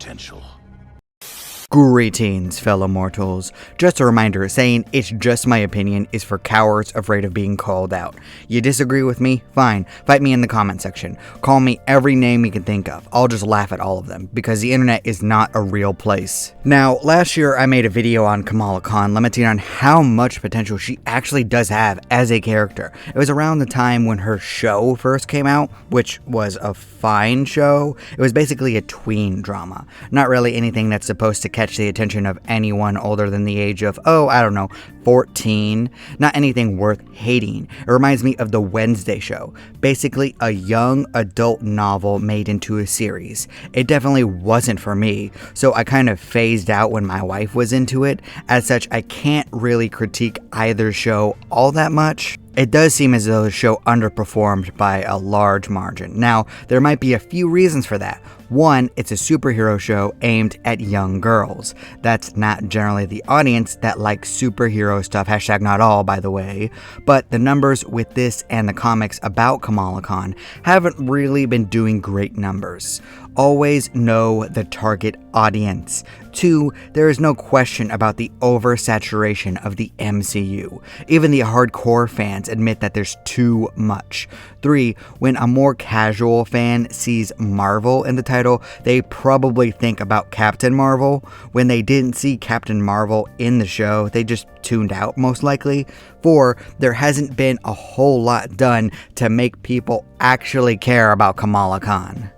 potential. Greetings, fellow mortals. Just a reminder, saying it's just my opinion is for cowards afraid of being called out. You disagree with me? Fine. Fight me in the comment section. Call me every name you can think of. I'll just laugh at all of them, because the internet is not a real place. Now, last year I made a video on Kamala Khan lamenting on how much potential she actually does have as a character. It was around the time when her show first came out, which was a fine show. It was basically a tween drama. Not really anything that's supposed to catch the attention of anyone older than the age of, 14. Not anything worth hating. It reminds me of The Wednesday Show, basically a young adult novel made into a series. It definitely wasn't for me, so I kind of phased out when my wife was into it. As such, I can't really critique either show all that much. It does seem as though the show underperformed by a large margin. Now, there might be a few reasons for that. One, it's a superhero show aimed at young girls. That's not generally the audience that likes superhero stuff, #not all, by the way. But the numbers with this and the comics about Kamala Khan haven't really been doing great numbers. Always know the target audience. 2, there is no question about the oversaturation of the MCU. Even the hardcore fans admit that there's too much. 3, when a more casual fan sees Marvel in the title, they probably think about Captain Marvel. When they didn't see Captain Marvel in the show, they just tuned out most likely. 4, there hasn't been a whole lot done to make people actually care about Kamala Khan.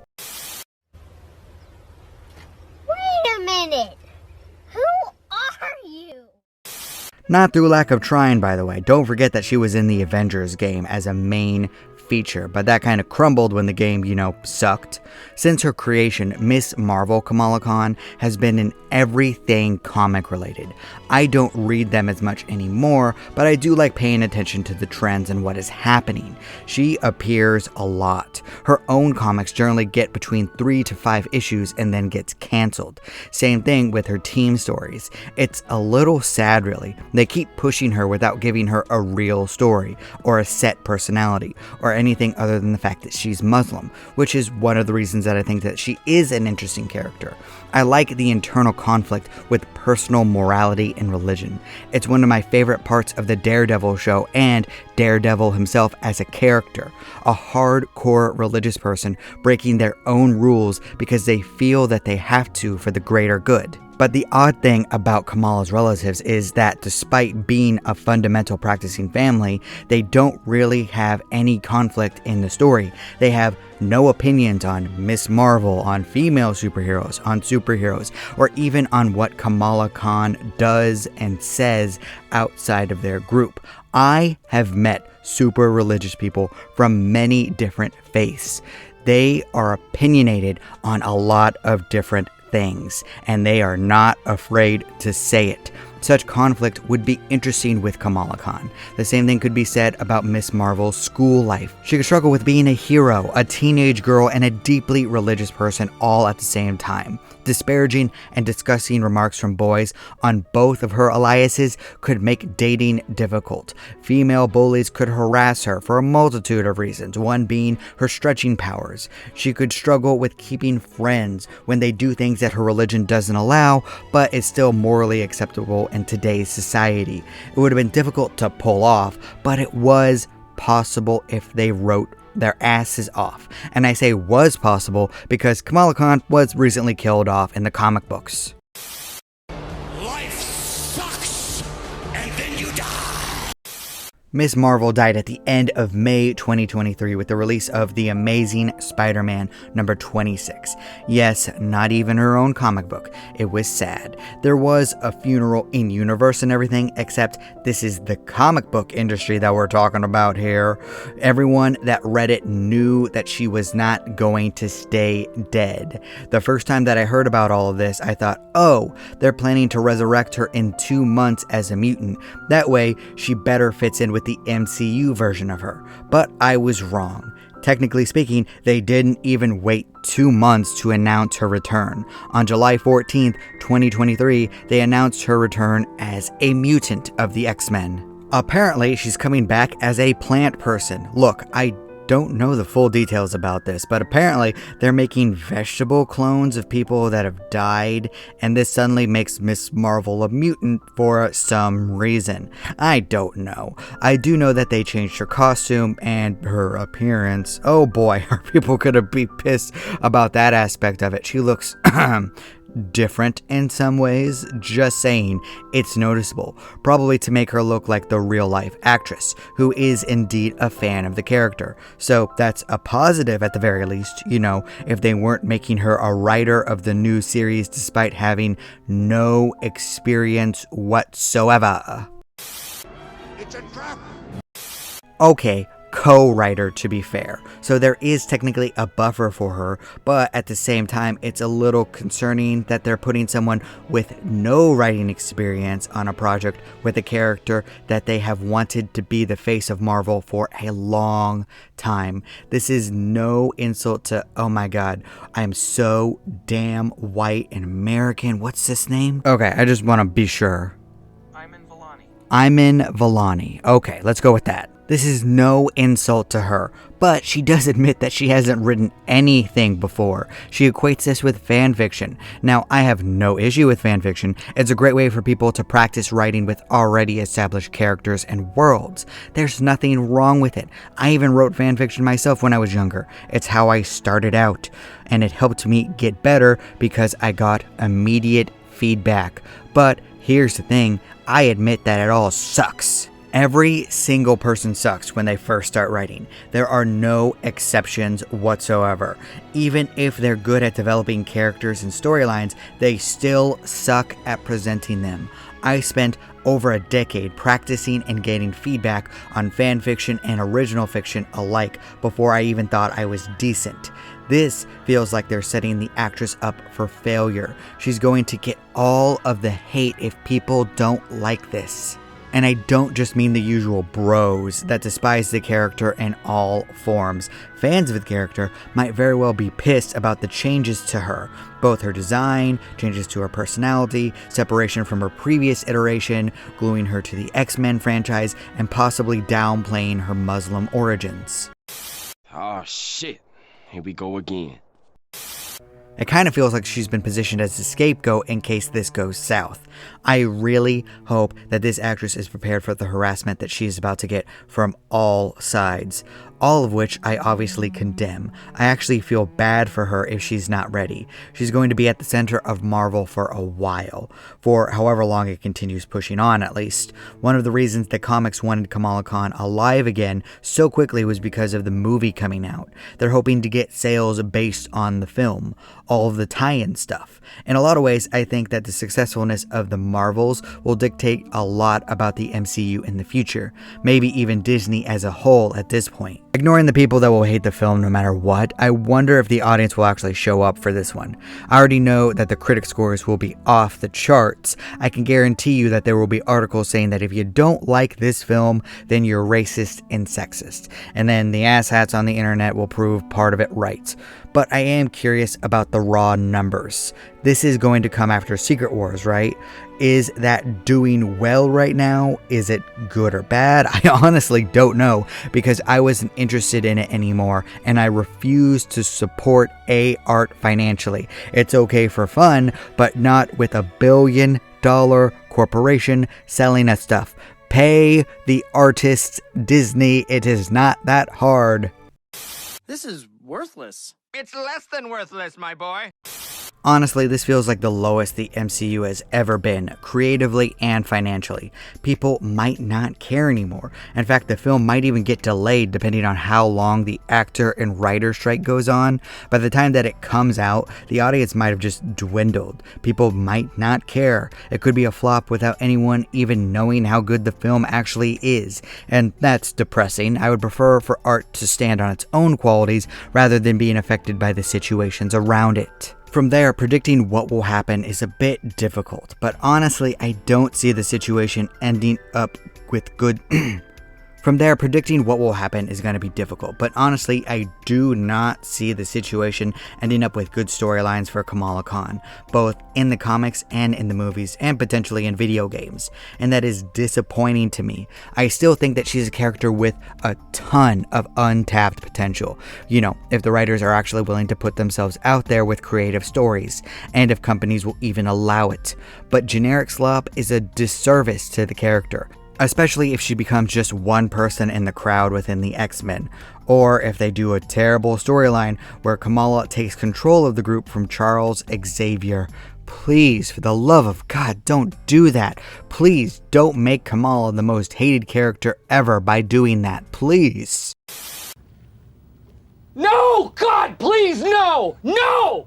Not through lack of trying, by the way. Don't forget that she was in the Avengers game as a main feature, but that kind of crumbled when the game, sucked. Since her creation, Miss Marvel Kamala Khan has been in everything comic related. I don't read them as much anymore, but I do like paying attention to the trends and what is happening. She appears a lot. Her own comics generally get between 3 to 5 issues and then gets canceled. Same thing with her team stories. It's a little sad, really. They keep pushing her without giving her a real story, or a set personality, or anything other than the fact that she's Muslim, which is one of the reasons that I think that she is an interesting character. I like the internal conflict with personal morality and religion. It's one of my favorite parts of the Daredevil show and Daredevil himself as a character. A hardcore religious person breaking their own rules because they feel that they have to for the greater good. But the odd thing about Kamala's relatives is that despite being a fundamental practicing family, they don't really have any conflict in the story. They have no opinions on Miss Marvel, on female superheroes, on superheroes, or even on what Kamala Khan does and says outside of their group. I have met super religious people from many different faiths. They are opinionated on a lot of different things, and they are not afraid to say it. Such conflict would be interesting with Kamala Khan. The same thing could be said about Miss Marvel's school life. She could struggle with being a hero, a teenage girl, and a deeply religious person all at the same time. Disparaging and disgusting remarks from boys on both of her aliases could make dating difficult. Female bullies could harass her for a multitude of reasons, one being her stretching powers. She could struggle with keeping friends when they do things that her religion doesn't allow, but is still morally acceptable in today's society. It would have been difficult to pull off, but it was possible if they wrote their asses off. And I say was possible because Kamala Khan was recently killed off in the comic books. Life sucks, and then you die. Miss Marvel died at the end of May 2023 with the release of The Amazing Spider-Man number 26. Yes, not even her own comic book. It was sad. There was a funeral in universe and everything, except this is the comic book industry that we're talking about here. Everyone that read it knew that she was not going to stay dead. The first time that I heard about all of this, I thought, oh, they're planning to resurrect her in 2 months as a mutant. That way, she better fits in with the MCU version of her. But I was wrong. Technically speaking, they didn't even wait 2 months to announce her return. On July 14th, 2023, they announced her return as a mutant of the X-Men. Apparently, she's coming back as a plant person. Look, I don't know the full details about this, but apparently they're making vegetable clones of people that have died, and this suddenly makes Miss Marvel a mutant for some reason. I don't know. I do know that they changed her costume and her appearance. Oh boy, are people gonna be pissed about that aspect of it. She looks different in some ways, just saying. It's noticeable, probably to make her look like the real life actress, who is indeed a fan of the character. So that's a positive at the very least, you know, if they weren't making her a writer of the new series despite having no experience whatsoever. It's a trap. Okay, co-writer to be fair, so there is technically a buffer for her, but at the same time it's a little concerning that they're putting someone with no writing experience on a project with a character that they have wanted to be the face of Marvel for a long time. This is no insult to, oh my god, I am so damn white and American. What's this name? Okay, I just want to be sure. Iman Vellani. Okay, let's go with that. This is no insult to her, but she does admit that she hasn't written anything before. She equates this with fanfiction. Now, I have no issue with fanfiction. It's a great way for people to practice writing with already established characters and worlds. There's nothing wrong with it. I even wrote fanfiction myself when I was younger. It's how I started out, and it helped me get better because I got immediate feedback. But here's the thing, I admit that it all sucks. Every single person sucks when they first start writing. There are no exceptions whatsoever. Even if they're good at developing characters and storylines, they still suck at presenting them. I spent over a decade practicing and getting feedback on fanfiction and original fiction alike before I even thought I was decent. This feels like they're setting the actress up for failure. She's going to get all of the hate if people don't like this. And I don't just mean the usual bros that despise the character in all forms. Fans of the character might very well be pissed about the changes to her. Both her design, changes to her personality, separation from her previous iteration, gluing her to the X-Men franchise, and possibly downplaying her Muslim origins. Oh shit, here we go again. It kind of feels like she's been positioned as a scapegoat in case this goes south. I really hope that this actress is prepared for the harassment that she is about to get from all sides, all of which I obviously condemn. I actually feel bad for her if she's not ready. She's going to be at the center of Marvel for a while, for however long it continues pushing on at least. One of the reasons that comics wanted Kamala Khan alive again so quickly was because of the movie coming out. They're hoping to get sales based on the film, all of the tie-in stuff. In a lot of ways, I think that the successfulness of the Marvels will dictate a lot about the MCU in the future, maybe even Disney as a whole at this point. Ignoring the people that will hate the film no matter what, I wonder if the audience will actually show up for this one. I already know that the critic scores will be off the charts. I can guarantee you that there will be articles saying that if you don't like this film, then you're racist and sexist. And then the asshats on the internet will prove part of it right. But I am curious about the raw numbers. This is going to come after Secret Wars, right? Is that doing well right now? Is it good or bad? I honestly don't know because I wasn't interested in it anymore and I refuse to support art financially. It's okay for fun, but not with $1 billion corporation selling us stuff. Pay the artists, Disney. It is not that hard. This is worthless. It's less than worthless, my boy. Honestly, this feels like the lowest the MCU has ever been, creatively and financially. People might not care anymore. In fact, the film might even get delayed depending on how long the actor and writer strike goes on. By the time that it comes out, the audience might have just dwindled. People might not care. It could be a flop without anyone even knowing how good the film actually is. And that's depressing. I would prefer for art to stand on its own qualities rather than being affected by the situations around it. From there, predicting what will happen is a bit difficult, but honestly, I don't see the situation ending up with good From there, predicting what will happen is going to be difficult, but honestly, I do not see the situation ending up with good storylines for Kamala Khan, both in the comics and in the movies, and potentially in video games, and that is disappointing to me. I still think that she's a character with a ton of untapped potential, if the writers are actually willing to put themselves out there with creative stories, and if companies will even allow it. But generic slop is a disservice to the character, especially if she becomes just one person in the crowd within the X-Men, or if they do a terrible storyline where Kamala takes control of the group from Charles Xavier. Please, for the love of God, don't do that. Please don't make Kamala the most hated character ever by doing that. Please. No! God, please, no! No!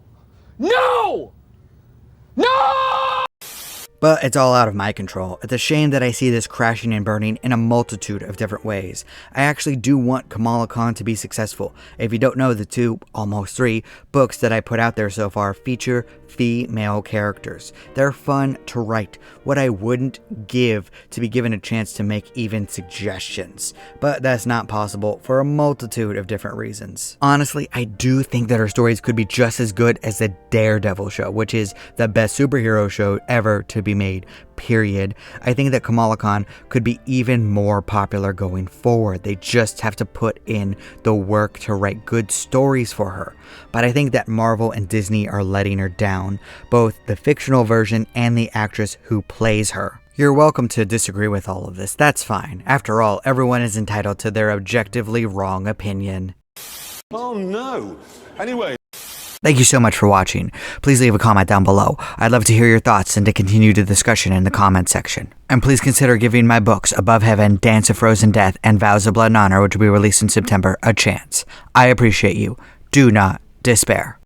No! No! But it's all out of my control. It's a shame that I see this crashing and burning in a multitude of different ways. I actually do want Kamala Khan to be successful. If you don't know, the 2, almost 3, books that I put out there so far feature female characters. They're fun to write. What I wouldn't give to be given a chance to make even suggestions. But that's not possible for a multitude of different reasons. Honestly, I do think that her stories could be just as good as the Daredevil show, which is the best superhero show ever to be made, period. I think that Kamala Khan could be even more popular going forward. They just have to put in the work to write good stories for her. But I think that Marvel and Disney are letting her down, both the fictional version and the actress who plays her. You're welcome to disagree with all of this, that's fine. After all, everyone is entitled to their objectively wrong opinion. Oh no. Anyway. Thank you so much for watching. Please leave a comment down below. I'd love to hear your thoughts and to continue the discussion in the comment section. And please consider giving my books Above Heaven, Dance of Frozen Death, and Vows of Blood and Honor, which will be released in September, a chance. I appreciate you. Do not despair.